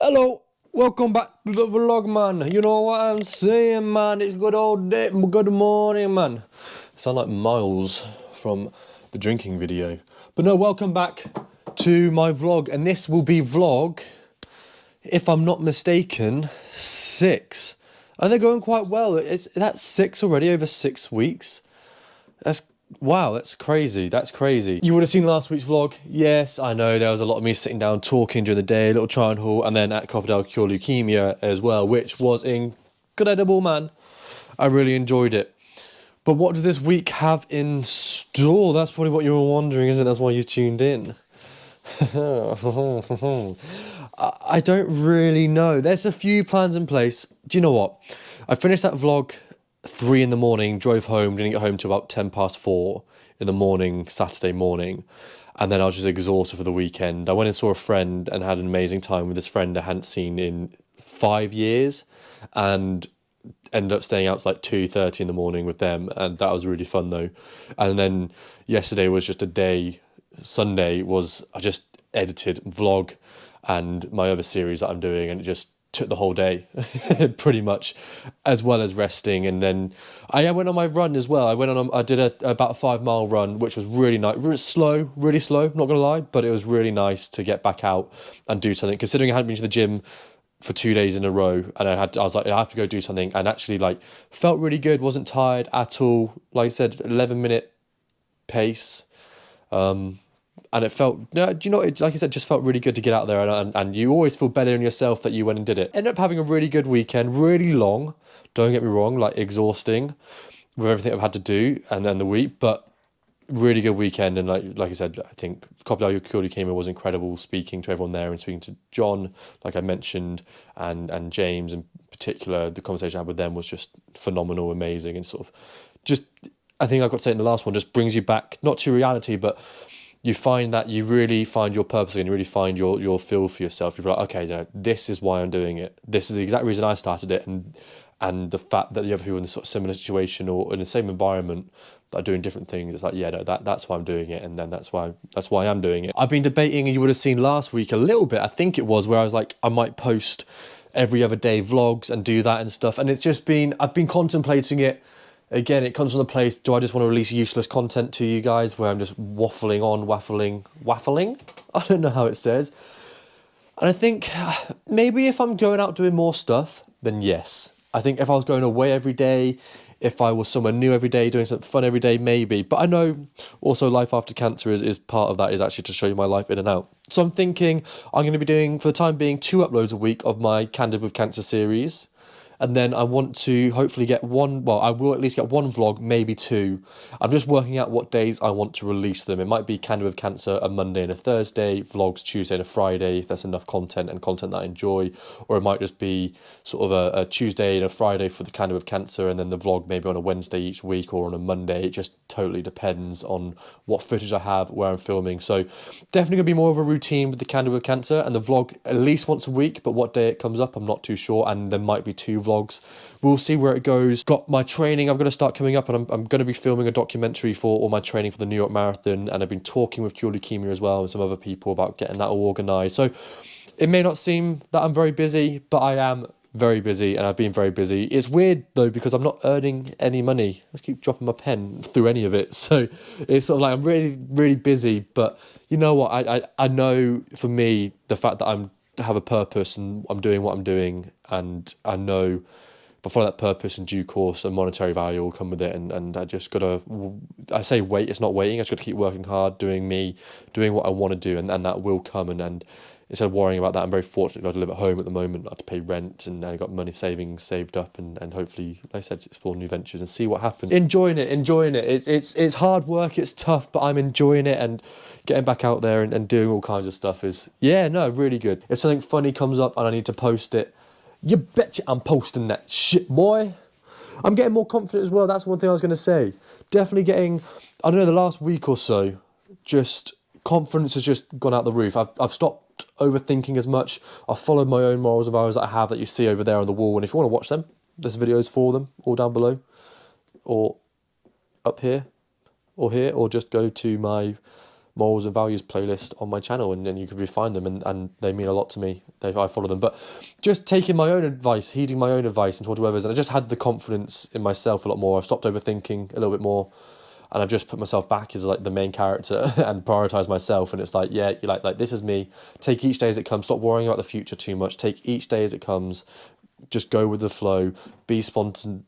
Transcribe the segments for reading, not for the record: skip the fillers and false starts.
Hello, welcome back to the vlog, man. You know what I'm saying, man? It's good old day, good morning, man. Sound like Miles from the drinking video. But no, welcome back to my vlog, and this will be vlog, if I'm not mistaken, 6. And they're going quite well. That's 6 already, over 6 weeks. Wow, that's crazy. That's crazy. You would have seen last week's vlog. Yes, I know there was a lot of me sitting down talking during the day, a little try and haul, and then at Coppadale Cure Leukemia as well, which was incredible, man. I really enjoyed it. But what does this week have in store? That's probably what you were wondering, isn't it? That's why you tuned in. I don't really know. There's a few plans in place. Do you know what? I finished that vlog 3 in the morning, drove home, didn't get home till about 4:10 in the morning, Saturday morning. And then I was just exhausted for the weekend. I went and saw a friend and had an amazing time with this friend I hadn't seen in 5 years. And ended up staying out to like 2:30 in the morning with them. And that was really fun though. And then yesterday was just a day, Sunday was, I just edited vlog and my other series that I'm doing, and it just took the whole day pretty much, as well as resting. And then I went on my run as well. I did about a 5-mile run, which was really nice, really slow, not gonna lie, but it was really nice to get back out and do something, considering I hadn't been to the gym for 2 days in a row, and I was like, I have to go do something, and actually like felt really good, wasn't tired at all. Like I said, 11-minute pace. And it felt, do you know, like I said, just felt really good to get out there, and you always feel better in yourself that you went and did it. Ended up having a really good weekend, really long, don't get me wrong, like exhausting with everything I've had to do and then the week, but really good weekend. And like I said, I think Coppadale Cure Leukemia was incredible, speaking to everyone there and speaking to John, like I mentioned, and James in particular. The conversation I had with them was just phenomenal, amazing, and sort of just, I think I got to say it in the last one, just brings you back, not to reality, but you find that you really find your purpose and you really find your feel for yourself. You're like, okay, you know, this is why I'm doing it. This is the exact reason I started it. And the fact that the other people in the sort of similar situation or in the same environment that are doing different things, it's like, yeah, no, that's why I'm doing it. And then that's why I'm doing it. I've been debating, and you would have seen last week a little bit, I think it was, where I was like, I might post every other day vlogs and do that and stuff. And it's just been, I've been contemplating it. Again, it comes from the place, do I just want to release useless content to you guys where I'm just waffling? I don't know how it says. And I think maybe if I'm going out doing more stuff, then yes. I think if I was going away every day, if I was somewhere new every day, doing something fun every day, maybe. But I know also life after cancer is part of that, is actually to show you my life in and out. So I'm thinking I'm going to be doing, for the time being, 2 uploads a week of my Candid with Cancer series. And then I want to hopefully get one, well, I will at least get 1 vlog, maybe 2. I'm just working out what days I want to release them. It might be Candid with Cancer a Monday and a Thursday, vlogs Tuesday and a Friday, if there's enough content and content that I enjoy. Or it might just be sort of a Tuesday and a Friday for the Candid with Cancer, and then the vlog maybe on a Wednesday each week or on a Monday. It just totally depends on what footage I have, where I'm filming. So definitely going to be more of a routine with the Candid with Cancer, and the vlog at least once a week, but what day it comes up, I'm not too sure. And there might be 2 vlogs. We'll see where it goes. Got my training I'm going to start coming up, and I'm going to be filming a documentary for all my training for the New York Marathon, and I've been talking with Cure Leukemia as well and some other people about getting that all organised. So it may not seem that I'm very busy, but I am very busy, and I've been very busy. It's weird though, because I'm not earning any money. I keep dropping my pen through any of it, so it's sort of like I'm really, really busy. But you know what, I know for me, the fact that I have a purpose and I'm doing what I'm doing, and I know if I follow that purpose in due course, a monetary value will come with it. And I just gotta, I say wait, it's not waiting. I just gotta keep working hard, doing me, doing what I want to do, and that will come. And instead of worrying about that, I'm very fortunate to live at home at the moment, not to pay rent, and I got money saved up, and hopefully, like I said, explore new ventures and see what happens. Enjoying it. It's hard work, it's tough, but I'm enjoying it, and getting back out there and doing all kinds of stuff is, yeah, no, really good. If something funny comes up and I need to post it, you betcha I'm posting that shit, boy. I'm getting more confident as well. That's one thing I was going to say. Definitely getting, I don't know, the last week or so, just confidence has just gone out the roof. I've stopped overthinking as much. I've followed my own morals and values that I have, that you see over there on the wall. And if you want to watch them, there's videos for them all down below, or up here, or here, or just go to my morals and values playlist on my channel, and then you can find them, and they mean a lot to me. I follow them. But just taking my own advice, heeding my own advice and talking to others, and I just had the confidence in myself a lot more. I've stopped overthinking a little bit more, and I've just put myself back as like the main character and prioritize myself. And it's like, yeah, you like this is me. Take each day as it comes. Stop worrying about the future too much. Take each day as it comes. Just go with the flow. Be spontaneity.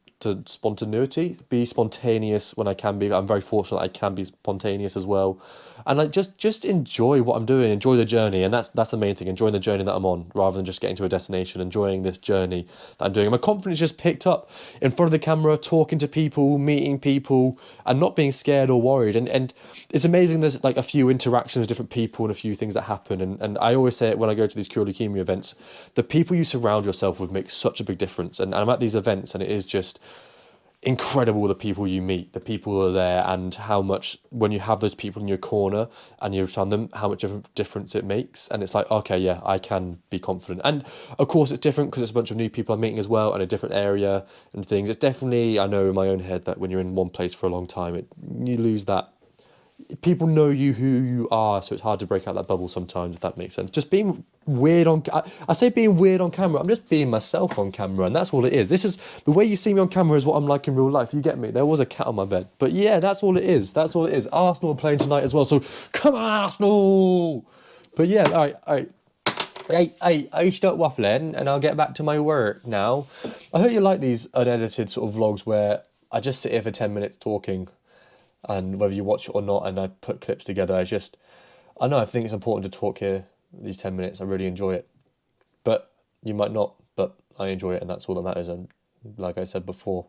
Be spontaneous when I can be. I'm very fortunate I can be spontaneous as well. And like just enjoy what I'm doing. Enjoy the journey, and that's the main thing. Enjoying the journey that I'm on, rather than just getting to a destination. Enjoying this journey that I'm doing. And my confidence just picked up in front of the camera, talking to people, meeting people, and not being scared or worried. And it's amazing. There's like a few interactions with different people and a few things that happen. And I always say it when I go to these Cure Leukemia events, the people you surround yourself with make such a big difference. And I'm at these events, and it is just incredible the people you meet, the people who are there, and how much, when you have those people in your corner and you've found them, how much of a difference it makes. And it's like, okay, yeah, I can be confident. And of course it's different because it's a bunch of new people I'm meeting as well, and a different area and things. It's definitely, I know in my own head that when you're in one place for a long time, you lose that. People know you who you are, so it's hard to break out that bubble sometimes, if that makes sense. Just being weird I say being weird on camera, I'm just being myself on camera, and that's all it is. This is, the way you see me on camera is what I'm like in real life, you get me? There was a cat on my bed. But yeah, that's all it is. That's all it is. Arsenal are playing tonight as well, so come on, Arsenal! But yeah, all right. Hey, I stop waffling, and I'll get back to my work now. I hope you like these unedited sort of vlogs where I just sit here for 10 minutes talking, and whether you watch it or not, and I put clips together. I know I think it's important to talk here these 10 minutes. I really enjoy it, but you might not, but I enjoy it, and that's all that matters. And like I said before,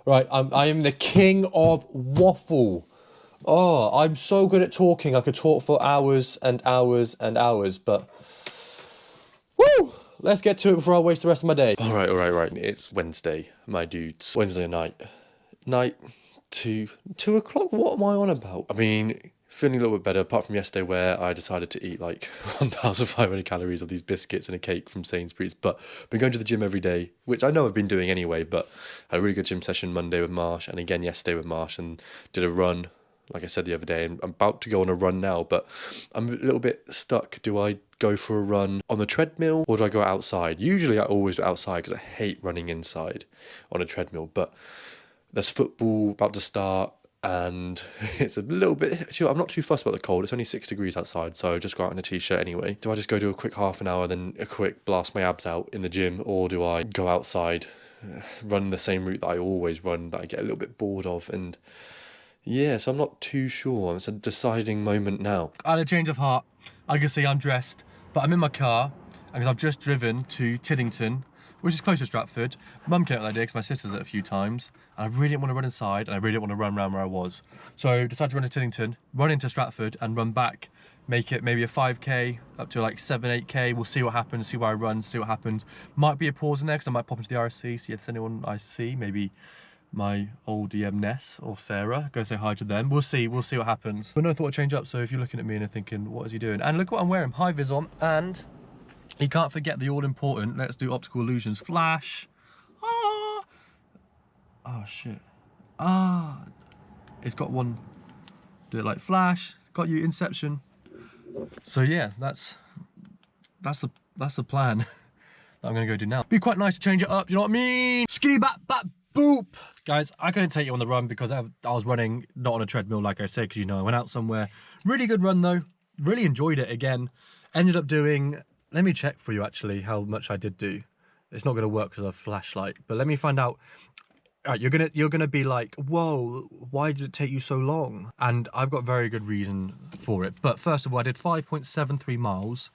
right, I am the king of waffle. Oh, I'm so good at talking. I could talk for hours and hours and hours, but woo, let's get to it before I waste the rest of my day. All right. It's Wednesday, my dudes. Wednesday night 2 o'clock. What am I on about? I mean, feeling a little bit better, apart from yesterday where I decided to eat like 1,500 calories of these biscuits and a cake from Sainsbury's. But been going to the gym every day, which I know I've been doing anyway, but had a really good gym session Monday with Marsh, and again yesterday with Marsh, and did a run, like I said the other day, and I'm about to go on a run now, but I'm a little bit stuck. Do I go for a run on the treadmill, or do I go outside? Usually I always go outside because I hate running inside on a treadmill, but there's football about to start, and it's a little bit, I'm not too fussed about the cold. It's only 6 degrees outside, so I just go out in a t-shirt anyway. Do I just go do a quick half an hour, then a quick blast my abs out in the gym, or do I go outside, run the same route that I always run, that I get a little bit bored of? And yeah, so I'm not too sure. It's a deciding moment now. I had a change of heart. I can see I'm dressed, but I'm in my car, because I've just driven to Tiddington, which is close to Stratford. Mum came out that day because my sister's at a few times, and I really didn't want to run inside, and I really didn't want to run around where I was. So decided to run to Tiddington, run into Stratford, and run back. Make it maybe a 5k, up to like 7, 8k. We'll see what happens, see where I run, see what happens. Might be a pause in there, because I might pop into the RSC, see if there's anyone I see, maybe my old Ness or Sarah, go say hi to them. We'll see what happens. But no, I thought I'd change up, so if you're looking at me and are thinking, what is he doing? And look what I'm wearing, high vis on, and you can't forget the all-important, let's do optical illusions, flash. Ah! Oh shit. Ah! It's got one, do it like flash, got you inception. So yeah, that's the plan that I'm gonna go do now. Be quite nice to change it up, you know what I mean? Ski bap bap boop! Guys, I couldn't take you on the run because I was running not on a treadmill, like I said, because you know I went out somewhere. Really good run though, really enjoyed it again. Ended up doing, let me check for you actually how much I did do. It's not gonna work with a flashlight, but let me find out. All right, you're gonna be like, whoa, why did it take you so long? And I've got very good reason for it. But first of all, I did 5.73 miles,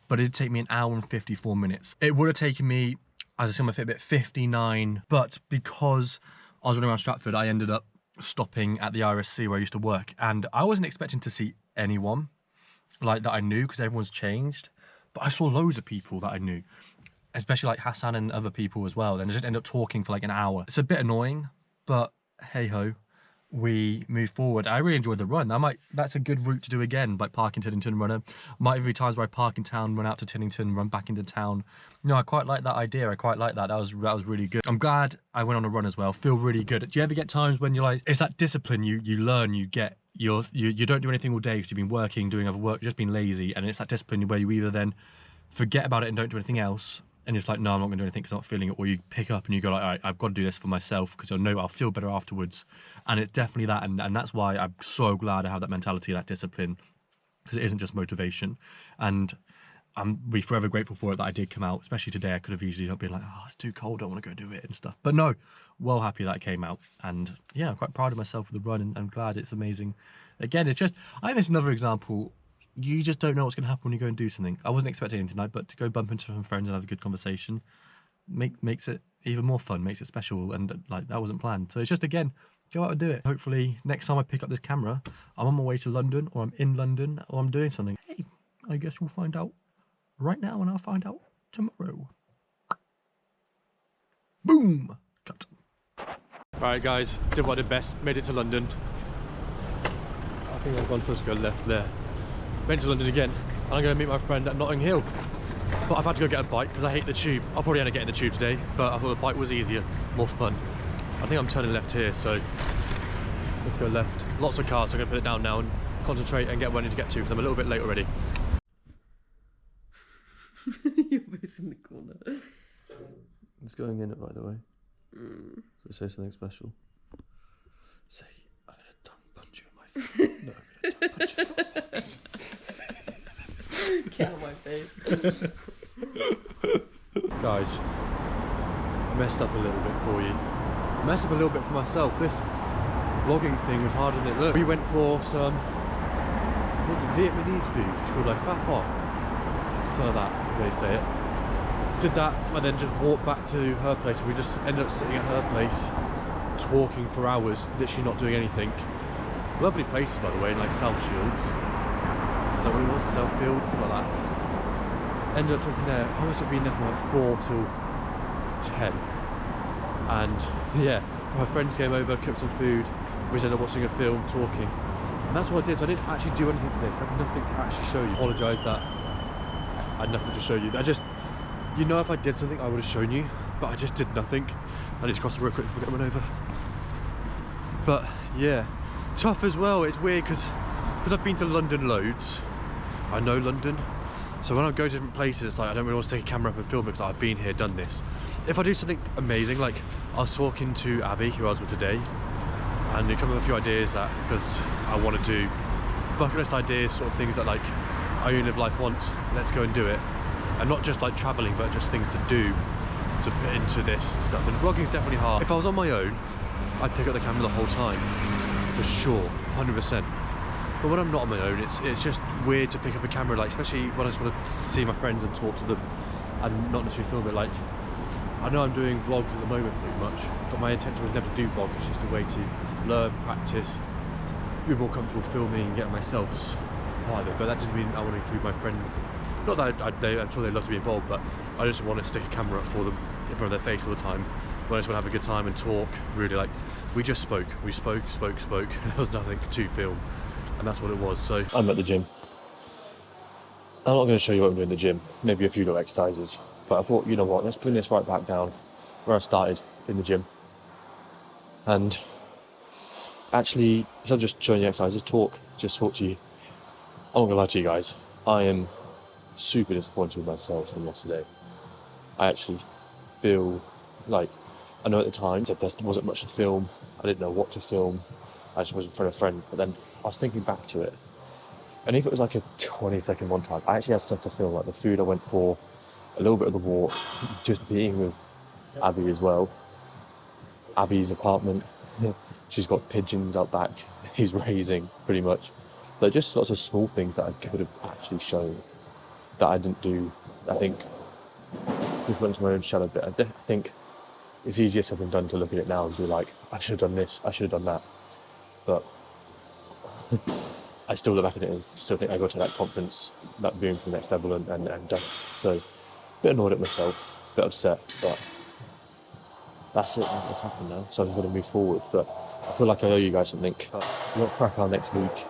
but it did take me an hour and 54 minutes. It would have taken me, as I see on my Fitbit, 59, but because I was running around Stratford, I ended up stopping at the RSC where I used to work, and I wasn't expecting to see anyone like that I knew, because everyone's changed, but I saw loads of people that I knew, especially like Hassan and other people as well, and I just ended up talking for like an hour. It's a bit annoying, but hey ho, we move forward. I really enjoyed the run. That's a good route to do again, like park in Tiddington, run. Might be times where I park in town, run out to Tiddington, run back into town. No, I quite like that idea. I quite like that. That was really good. I'm glad I went on a run as well. Feel really good. Do you ever get times when you're like, it's that discipline you learn, you get, you don't do anything all day because you've been working, doing other work, just being lazy, and it's that discipline where you either then forget about it and don't do anything else, and it's like, no, I'm not gonna do anything because I'm not feeling it, or you pick up and you go like, all right, I've got to do this for myself because I know I'll feel better afterwards. And it's definitely that, and that's why I'm so glad I have that mentality, that discipline, because it isn't just motivation. And I'm forever grateful for it that I did come out, especially today. I could have easily not been like, oh, it's too cold, I don't want to go do it and stuff. But no, well happy that I came out. And yeah, I'm quite proud of myself for the run, and I'm glad it's amazing. Again, it's just, I think it's another example. You just don't know what's going to happen when you go and do something. I wasn't expecting anything tonight, but to go bump into some friends and have a good conversation makes it even more fun, makes it special. And like, that wasn't planned. So it's just, again, go out and do it. Hopefully next time I pick up this camera, I'm on my way to London, or I'm in London, or I'm doing something. Hey, I guess we'll find out right now, and I'll find out tomorrow. Boom! Cut. Alright guys, did what I did best, made it to London. I think I've gone supposed to go left there. Went to London again, and I'm going to meet my friend at Notting Hill. But I've had to go get a bike because I hate the tube. I'll probably end up getting the tube today, but I thought the bike was easier, more fun. I think I'm turning left here, so let's go left. Lots of cars, so I'm going to put it down now and concentrate and get where I need to get to because I'm a little bit late already. You're both in the corner. It's going in it, by the way. So say something special. Say, I'm gonna tongue punch you in my face. No, I'm gonna tongue punch your face. Get out of my face. Guys, I messed up a little bit for you. I messed up a little bit for myself. This vlogging thing was harder than it looked. We went for some, what's it, Vietnamese food. It's called like pha pho. Something like that, they say it. Did that and then just walked back to her place, and we just ended up sitting at her place talking for hours, literally not doing anything. Lovely places, by the way, like South Shields. Is that what it was? South Fields, something like that. Ended up talking there. How much have been there from like 4 till 10? And yeah, my friends came over, cooked some food, we just ended up watching a film, talking. And that's what I did, so I didn't actually do anything today. I had nothing to actually show you. Apologise that I had nothing to show you. I just, you know, if I did something I would have shown you, but I just did nothing. I need to cross the road quick before I get run over. But yeah, tough as well. It's weird because I've been to London loads. I know London. So when I go to different places, it's like I don't really want to take a camera up and film it because I've been here, done this. If I do something amazing, like I was talking to Abby, who I was with today, and we come up with a few ideas that, because I want to do bucket list ideas, sort of things that like I only live life once, let's go and do it. And not just like travelling, but just things to do to put into this and stuff. And vlogging is definitely hard. If I was on my own, I'd pick up the camera the whole time, for sure, 100%. But when I'm not on my own, it's just weird to pick up a camera, like especially when I just want to see my friends and talk to them, and not necessarily film it. Like, I know I'm doing vlogs at the moment pretty much, but my intention was never to do vlogs. It's just a way to learn, practice, be more comfortable filming, and get myself part of it. But that doesn't mean I want to include my friends. Not that I'm sure they'd love to be involved, but I just want to stick a camera up for them in front of their face all the time. When I just want to have a good time and talk, really, like, we just spoke. We spoke. There was nothing to film, and that's what it was. So I'm at the gym. I'm not going to show you what I'm doing in the gym, maybe a few little exercises, but I thought, you know what, let's bring this right back down where I started, in the gym. And actually, instead of just showing you exercises, just talk to you. I'm not going to lie to you guys, I am super disappointed with myself from yesterday. I actually feel like, I know at the time that there wasn't much to film, I didn't know what to film, I just was in front of a friend, but then I was thinking back to it, and if it was like a 20-second montage, I actually had stuff to film, like the food I went for, a little bit of the walk, just being with Abby as well. Abby's apartment, she's got pigeons out back, he's raising, pretty much. But just lots of small things that I could have actually shown that I didn't do. I think just went to my own shell a bit. I think it's easier said than done to look at it now and be like, I should have done this, I should have done that. But I still look back at it and still think I got to that conference, that boom to the next level and done it. So a bit annoyed at myself, a bit upset, but that's it, that's happened now. So I'm going to move forward. But I feel like I owe you guys something. We'll crack on next week.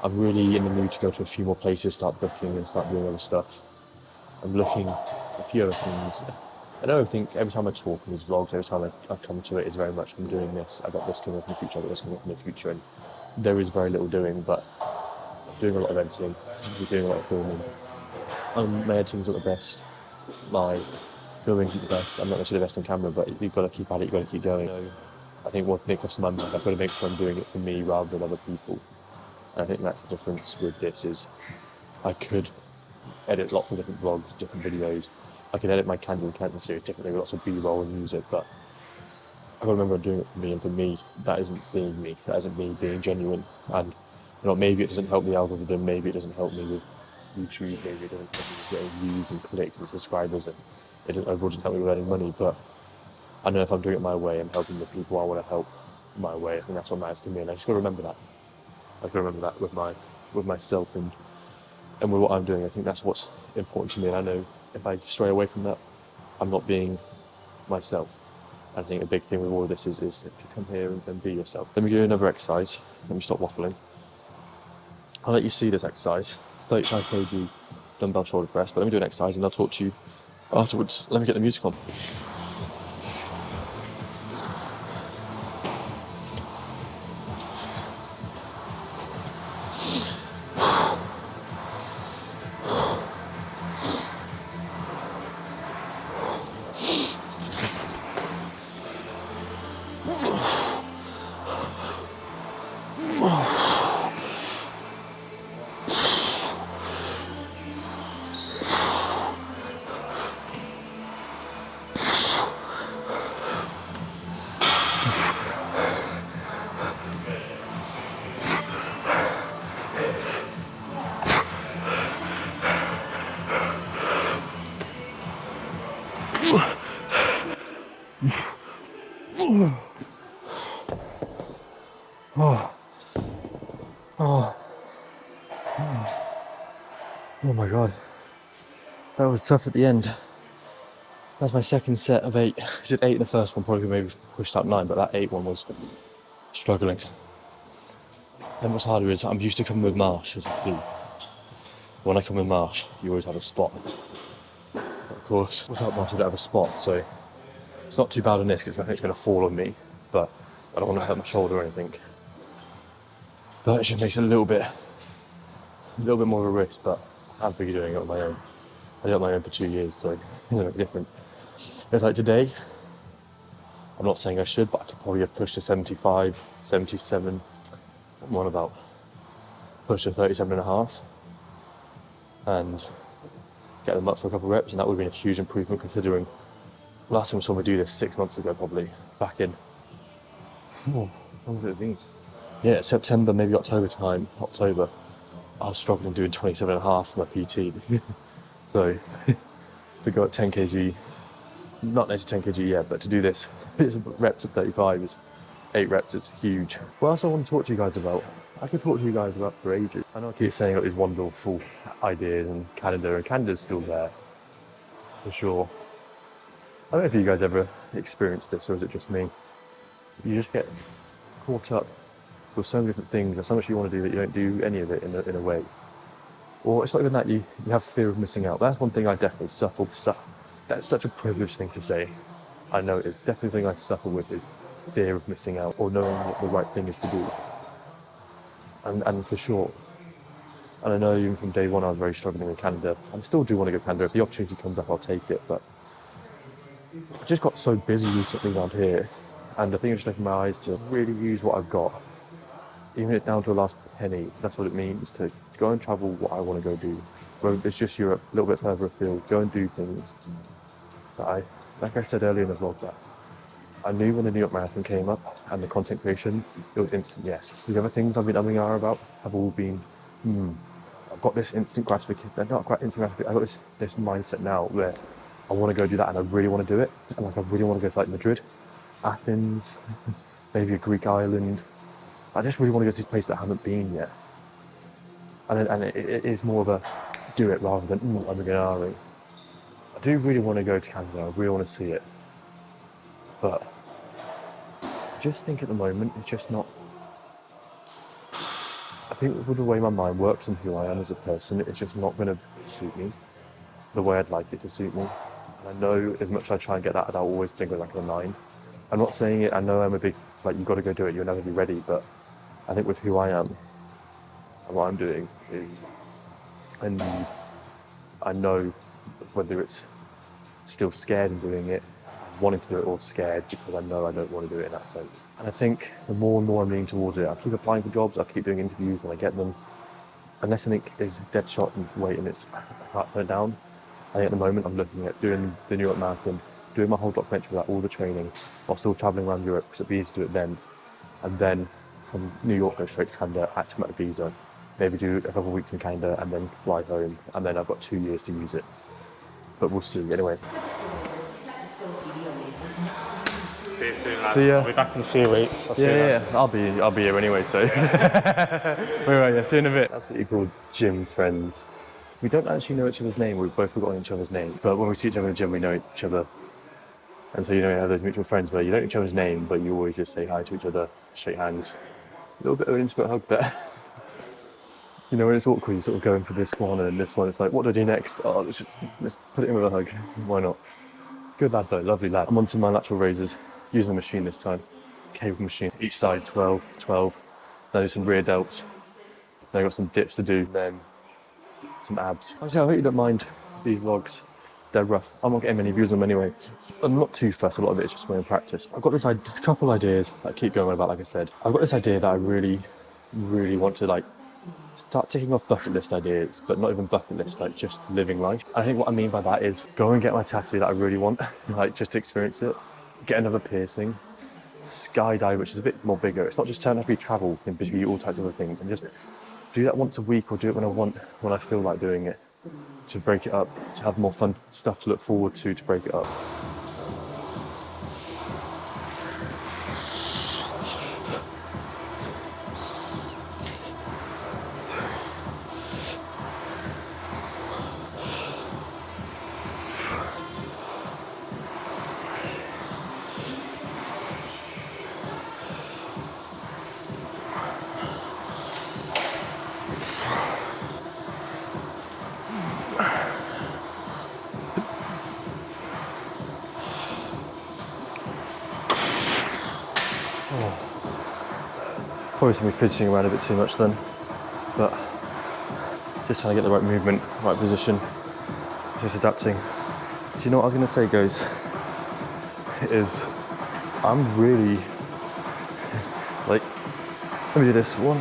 I'm really in the mood to go to a few more places, start booking and start doing other stuff. I'm looking at a few other things. I don't think every time I talk in these vlogs, every time I come to it, is very much I'm doing this, I've got this coming up in the future, I've got this coming up in the future, and there is very little doing, but I'm doing a lot of editing, I'm doing a lot of filming. My editing's not the best, my filming's not the best. I'm not necessarily the best on camera, but you've got to keep at it, you've got to keep going. I think one thing across my mind, I've got to make sure I'm doing it for me rather than other people. And I think that's the difference with this is I could edit lots of different vlogs, different videos. I could edit my Candid series differently with lots of B-roll and music, but I've got to remember I'm doing it for me, and for me, that isn't being me. That isn't me being genuine. And maybe it doesn't help the algorithm, maybe it doesn't help me with YouTube, maybe it doesn't help me with getting views and clicks and subscribers, and it overall doesn't help me with earning money, but I know if I'm doing it my way, I'm helping the people I want to help my way. I think that's what matters to me, and I just got to remember that. I've got to remember that with myself and with what I'm doing. I think that's what's important to me, and I know if I stray away from that, I'm not being myself. I think a big thing with all of this is if you come here and be yourself. Let me do another exercise. Let me stop waffling. I'll let you see this exercise. It's 35 kg dumbbell shoulder press, but let me do an exercise and I'll talk to you afterwards. Let me get the music on. Oh my god, that was tough at the end. That's my second set of 8. I did 8 in the first one, probably maybe pushed out 9, but that 8 one was struggling. Then what's harder is I'm used to coming with Marsh as a team. When I come with Marsh, you always have a spot. But of course, without Marsh, I don't have a spot, so it's not too bad on this because I think it's going to fall on me, but I don't want to hurt my shoulder or anything. But it just makes it a little bit more of a risk, but I'm figure doing it on my own. I did it on my own for 2 years, so it's no different. It's like today, I'm not saying I should, but I could probably have pushed to 75, 77, I'm on about push to 37 and a half, and get them up for a couple of reps, and that would have been a huge improvement considering last time I saw me do this 6 months ago, probably, back in, how long has it been? Yeah, September, maybe October time, I was struggling doing 27 and a half for my PT. So, to go at 10 kg, not necessarily 10 kg yet, but to do this, reps at 35 is 8 reps, is huge. What else I want to talk to you guys about? I could talk to you guys about for ages. I know I keep saying these wonderful ideas and Canada's still there, for sure. I don't know if you guys ever experienced this, or is it just me? You just get caught up with so many different things. There's so much you want to do that you don't do any of it in a way. Or it's not even that, you have fear of missing out. That's one thing I definitely suffer with. That's such a privileged thing to say. I know it's definitely the thing I suffer with is fear of missing out or knowing what the right thing is to do. And for sure. And I know even from day one I was very struggling with Canada. I still do want to go to Canada. If the opportunity comes up, I'll take it. But I just got so busy recently around here. And I think I'm just taking my eyes to really use what I've got. Even if it's down to the last penny, that's what it means to go and travel what I want to go do. Whether it's just Europe, a little bit further afield, go and do things that like I said earlier in the vlog, that I knew when the New York Marathon came up and the content creation, it was instant yes. The other things I've been umming and ahhing about have all been, I've got this instant gratification, not quite instant gratification, I've got this mindset now where I want to go do that and I really want to do it. And like I really want to go to like Madrid, Athens, maybe a Greek island. I just really want to go to these places that I haven't been yet. And it is more of a do it rather than I'm going to. I do really want to go to Canada, I really want to see it. But I just think at the moment it's just not. I think with the way my mind works and who I am as a person, it's just not going to suit me the way I'd like it to suit me. And I know as much as I try and get that, I'll always think of like a 9. I'm not saying it, I know I'm a big, like, you've got to go do it, you'll never be ready, but I think with who I am and what I'm doing is I know whether it's still scared in doing it, wanting to do it, or scared because I know I don't want to do it in that sense. And I think the more and more I'm leaning towards it, I keep applying for jobs, I keep doing interviews and I get them. Unless something is dead shot and wait and I can't turn it down. I think at the moment I'm looking at doing the New York Marathon, doing my whole documentary without all the training, while still travelling around Europe because it'd be easy to do it then. And then from New York go straight to Canada, activate a visa, maybe do a couple of weeks in Canada and then fly home, and then I've got 2 years to use it. But we'll see. Anyway. See you soon, lads. See ya. I'll be back in a few weeks. I'll see you then. I'll be here anyway, so. Anyway, yeah, see you in a bit. That's what you call gym friends. We don't actually know each other's name, we've both forgotten each other's name. But when we see each other in the gym, we know each other. And so, you have those mutual friends where you don't know each other's name, but you always just say hi to each other, shake hands. A little bit of an intimate hug there. When it's awkward, you're sort of going for this one and then this one. It's like, what do I do next? Oh, let's put it in with a hug. Why not? Good lad though, lovely lad. I'm onto my lateral raises, using the machine this time. Cable machine. Each side 12, 12. Then do some rear delts. Then I've got some dips to do. Then some abs. Honestly, I hope you don't mind these vlogs. They're rough. I'm not getting many views on them anyway. I'm not too fussed, a lot of it is just my own practice. I've got this couple ideas that I keep going on about, like I said. I've got this idea that I really, really want to start ticking off bucket list ideas, but not even bucket list, just living life. I think what I mean by that is go and get my tattoo that I really want, just to experience it. Get another piercing, skydive, which is a bit more bigger. It's not just turn up, be travel and be all types of other things, and just do that once a week or do it when I feel like doing it, to break it up, to have more fun stuff to look forward to break it up. Probably going to be fidgeting around a bit too much then, but just trying to get the right movement, right position, just adapting. Do you know what I was going to say, guys? Is I'm really, let me do this one.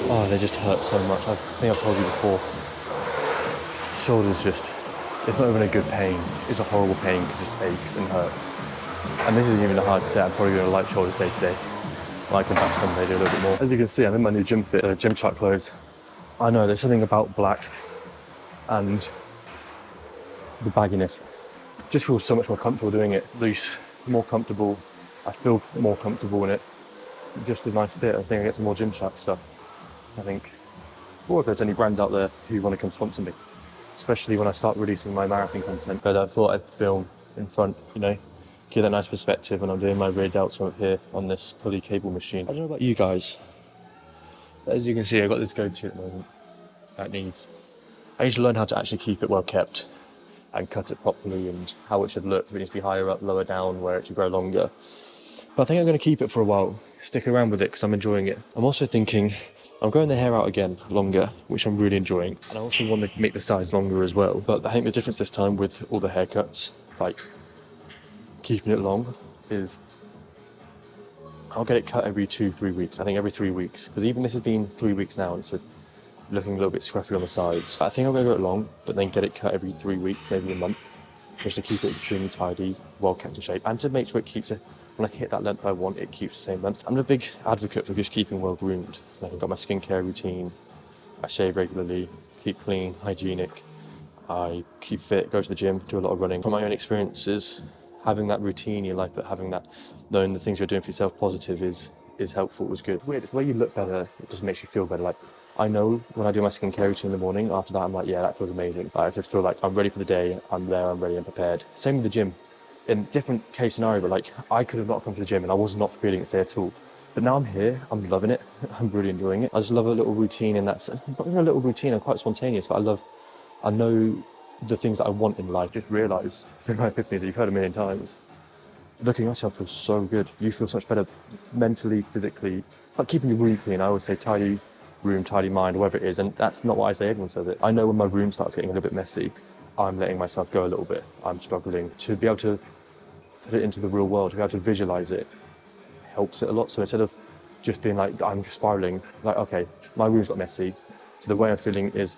Oh, they just hurt so much. I think I've told you before. Shoulders it's not even a good pain. It's a horrible pain because it just aches and hurts. And this isn't even a hard set. I'm probably doing a light shoulders day today. I can back Sunday, do a little bit more. As you can see, I'm in my new gym fit, gym track clothes. I know there's something about black and the bagginess. Just feel so much more comfortable doing it. Loose, more comfortable. I feel more comfortable in it. Just a nice fit. I think I get some more gym track stuff. I think. Or if there's any brands out there who want to come sponsor me, especially when I start releasing my marathon content. But I thought I'd film in front, give that nice perspective when I'm doing my rear delts from up here on this pulley cable machine. I don't know about you guys. As you can see, I've got this go-to at the moment. I need to learn how to actually keep it well kept and cut it properly and how it should look. It needs to be higher up, lower down, where it should grow longer. But I think I'm going to keep it for a while, stick around with it because I'm enjoying it. I'm also thinking I'm growing the hair out again longer, which I'm really enjoying. And I also want to make the sides longer as well. But I think the difference this time with all the haircuts, keeping it long, is I'll get it cut every 2-3 weeks. I think every 3 weeks, because even this has been 3 weeks now, and it's looking a little bit scruffy on the sides. I think I'm going to go it long, but then get it cut every 3 weeks, maybe a month, just to keep it extremely tidy, well kept in shape, and to make sure it keeps it, when I hit that length I want, it keeps the same length. I'm a big advocate for just keeping well groomed. I've got my skincare routine, I shave regularly, keep clean, hygienic, I keep fit, go to the gym, do a lot of running. From my own experiences, having that routine in your life, but having that, knowing the things you're doing for yourself positive is is helpful, is good. Weird, it's the way you look better, it just makes you feel better. Like, I know when I do my skincare routine in the morning, after that I'm like, yeah, that feels amazing. I just feel like I'm ready for the day, I'm there, I'm ready and prepared. Same with the gym. In different case scenario, but like, I could have not come to the gym and I was not feeling it today at all. But now I'm here, I'm loving it, I'm really enjoying it. I just love a little routine in that sense. Not even a little routine, I'm quite spontaneous, but I know the things that I want in life. Just realise, my epiphanies that you've heard a million times. Looking at yourself feels so good. You feel so much better mentally, physically. Like keeping your room clean. I always say tidy room, tidy mind, whatever it is. And that's not what I say, everyone says it. I know when my room starts getting a little bit messy, I'm letting myself go a little bit. I'm struggling to be able to put it into the real world, to be able to visualize it, helps it a lot. So instead of just being like, I'm spiraling, like, okay, my room's got messy, so the way I'm feeling is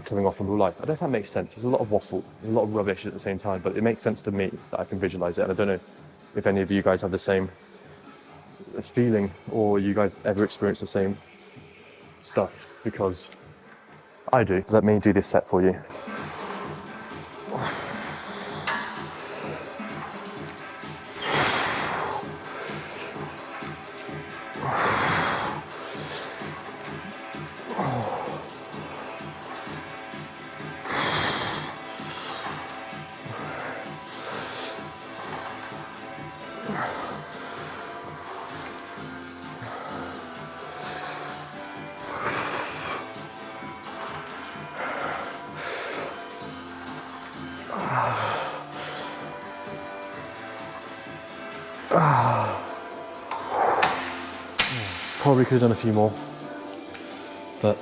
coming off from real life. I don't know if that makes sense. There's a lot of waffle, there's a lot of rubbish at the same time, but it makes sense to me that I can visualize it. And I don't know if any of you guys have the same feeling or you guys ever experience the same stuff, because I do. Let me do this set for you. Probably could have done a few more, but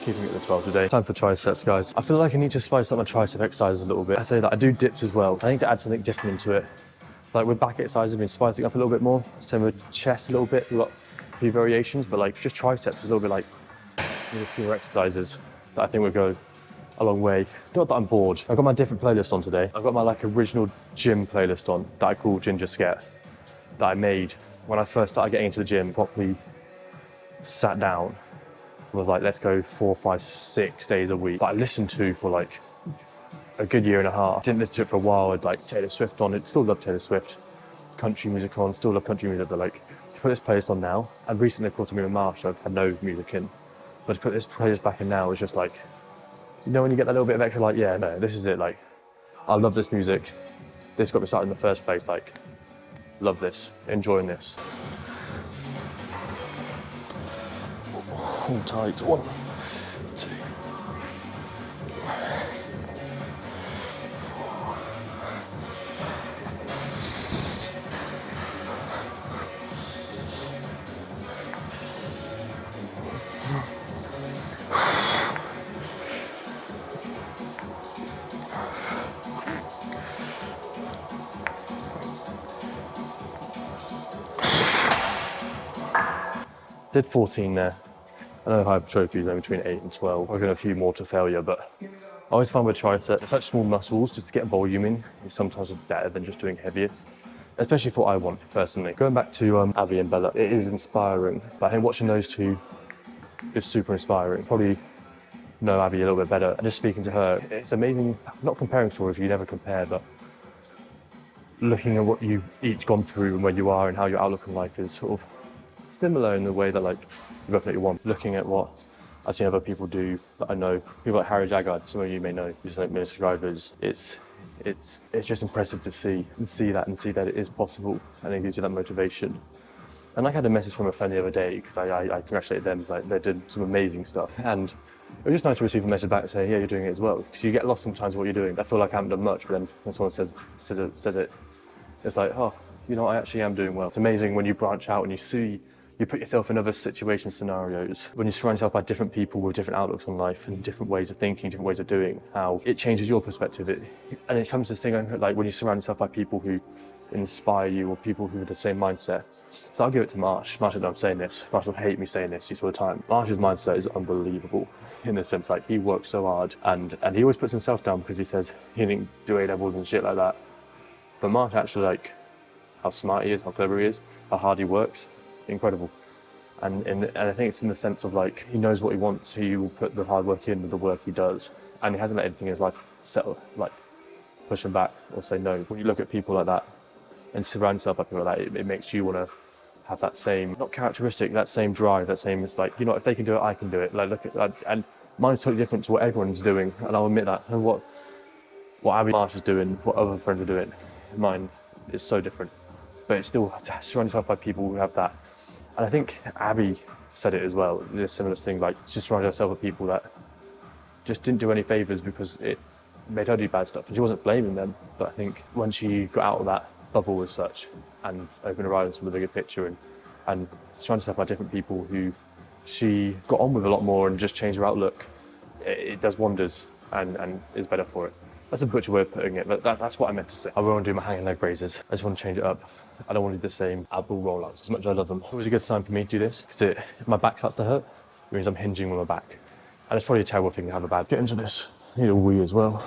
keeping it at the 12 today. Time for triceps, guys. I feel like I need to spice up my tricep exercises a little bit. I say that I do dips as well. I need to add something different into it. Like with back exercises, I've been spicing up a little bit more. Same with chest a little bit. We've got a few variations, but like just triceps is a little bit like a few more exercises that I think would go a long way. Not that I'm bored. I've got my different playlist on today. I've got my like original gym playlist on that I call Ginger Sket, that I made when I first started getting into the gym, properly sat down and was like, let's go 4, 5, 6 days a week. But I listened to for like a good year and a half. Didn't listen to it for a while. I'd like Taylor Swift on it. Still love Taylor Swift. Country music on. Still love country music. But like to put this playlist on now. And recently, of course, I'm in March, so I've had no music in. But to put this playlist back in now is just like, you know, when you get that little bit of extra, like, yeah, no, this is it. Like, I love this music. This got me started in the first place. Like, love this. Enjoying this. Hold tight. 1, 2. Did 14 there. I know hypertrophy is between 8 and 12. I've got a few more to failure, but I always find with triceps, they're such small muscles, just to get volume in is sometimes better than just doing heaviest. Especially for what I want, personally. Going back to Abby and Bella, it is inspiring. But I think watching those two is super inspiring. Probably know Abby a little bit better. And just speaking to her, it's amazing, not comparing stories, you never compare, but looking at what you've each gone through and where you are and how your outlook on life is sort of similar in the way that like you both know what you want. Looking at what I've seen other people do that I know, people like Harry Jaggard, some of you may know, just like minister drivers. It's just impressive to see that it is possible, and it gives you that motivation. And I had a message from a friend the other day because I congratulated them, like they did some amazing stuff, and it was just nice to receive a message back and say, yeah, you're doing it as well, because you get lost sometimes in what you're doing. I feel like I haven't done much, but then when someone says it, it's like, oh, you know, I actually am doing well. It's amazing when you branch out and you put yourself in other situation scenarios, when you surround yourself by different people with different outlooks on life and different ways of thinking, different ways of doing, how it changes your perspective. And it comes to this thing like when you surround yourself by people who inspire you or people who have the same mindset. So I'll give it to Marsh. Marsh will know I'm saying this. Marsh will hate me saying this all the time. Marsh's mindset is unbelievable in the sense like he works so hard and he always puts himself down because he says he didn't do A-levels and shit like that. But Marsh actually, like, how smart he is, how clever he is, how hard he works, incredible. And I think it's in the sense of like, he knows what he wants, he will put the hard work in with the work he does. And he hasn't let anything in his life settle, like push him back or say no. When you look at people like that and surround yourself by people like that, it makes you want to have that same, not characteristic, that same drive, that same, like, you know, if they can do it, I can do it. Like, look at that. And mine's totally different to what everyone's doing, and I'll admit that. And what Abby Marsh is doing, what other friends are doing, mine is so different. But it's still surround yourself by people who have that. And I think Abby said it as well, a similar thing, like just surround yourself with people that just didn't do any favours because it made her do bad stuff. And she wasn't blaming them, but I think when she got out of that bubble as such and opened her eyes to the bigger picture and surrounded herself by different people who she got on with a lot more and just changed her outlook, it does wonders and is better for it. That's a butcher way of putting it, but that's what I meant to say. I want to do my hanging leg raises. I just want to change it up. I don't want to do the same ab ball rollouts as much as I love them. It was a good sign for me to do this because if my back starts to hurt, it means I'm hinging with my back. And it's probably a terrible thing to have a bad. Get into this. I need a wee as well.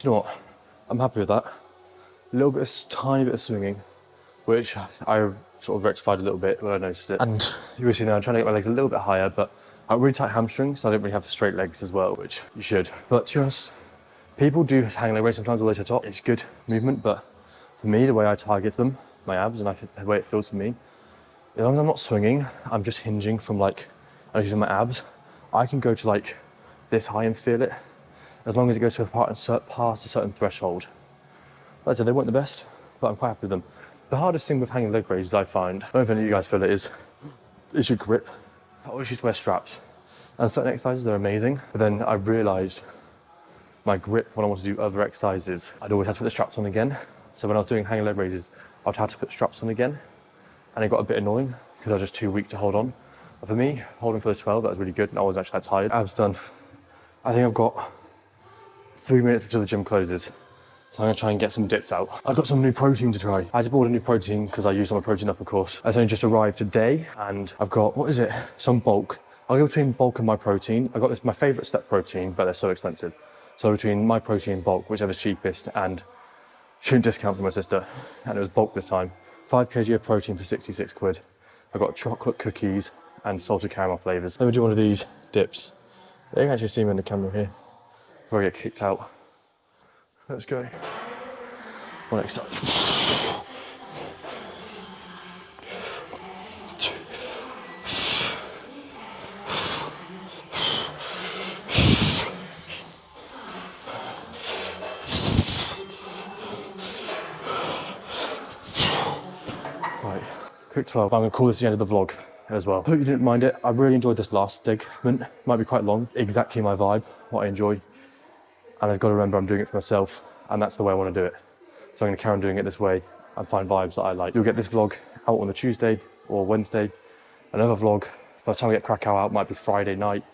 Do you know what? I'm happy with that. A little bit, tiny bit of swinging, which I sort of rectified a little bit when I noticed it. And you can see now I'm trying to get my legs a little bit higher, but I have really tight hamstrings, so I don't really have straight legs as well, which you should. But just, people do hang leg raises sometimes all the way to the top. It's good movement, but for me, the way I target them, my abs, and the way it feels for me, as long as I'm not swinging, I'm just hinging from like, I'm using my abs, I can go to like this high and feel it, as long as it goes to past a certain threshold. Like I said, they weren't the best, but I'm quite happy with them. The hardest thing with hanging leg raises I find, I don't know if any of you guys feel it, is your grip. I always used to wear straps, and certain exercises, they're amazing, but then I realised my grip when I want to do other exercises, I'd always have to put the straps on again. So when I was doing hanging leg raises, I'd have to put straps on again, and it got a bit annoying because I was just too weak to hold on. But for me, holding for the 12, that was really good, and I wasn't actually that tired. Abs done. I think I've got 3 minutes until the gym closes, so I'm gonna try and get some dips out. I've got some new protein to try. I just bought a new protein because I used all my protein up, of course. It's only just arrived today, and I've got, what is it? Some bulk. I'll go between bulk and my protein. I got this, my favorite step protein, but they're so expensive. So between my protein and bulk, whichever's cheapest, and shouldn't discount for my sister, and it was bulk this time. 5 kg of protein for 66 quid. I got chocolate cookies and salted caramel flavors. Let me do one of these dips. You can actually see me in the camera here before I get kicked out. Let's go. One exercise. Right, quick 12. I'm gonna call this the end of the vlog as well. Hope you didn't mind it. I really enjoyed this last segment. Might be quite long. Exactly my vibe, what I enjoy. And I've got to remember I'm doing it for myself, and that's the way I want to do it. So I'm going to carry on doing it this way and find vibes that I like. You'll get this vlog out on a Tuesday or Wednesday. Another vlog, by the time I get Krakow out, might be Friday night,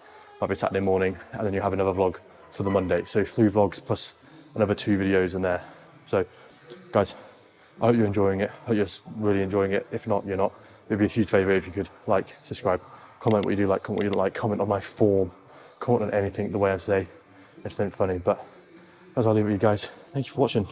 might be Saturday morning, and then you'll have another vlog for the Monday. So 3 vlogs plus another 2 videos in there. So guys, I hope you're enjoying it. I hope you're really enjoying it. If not, you're not. It'd be a huge favour if you could like, subscribe, comment what you do like, comment what you don't like, comment on my form, comment on anything the way I say. It's not funny, but as I'll leave it with you guys. Thank you for watching.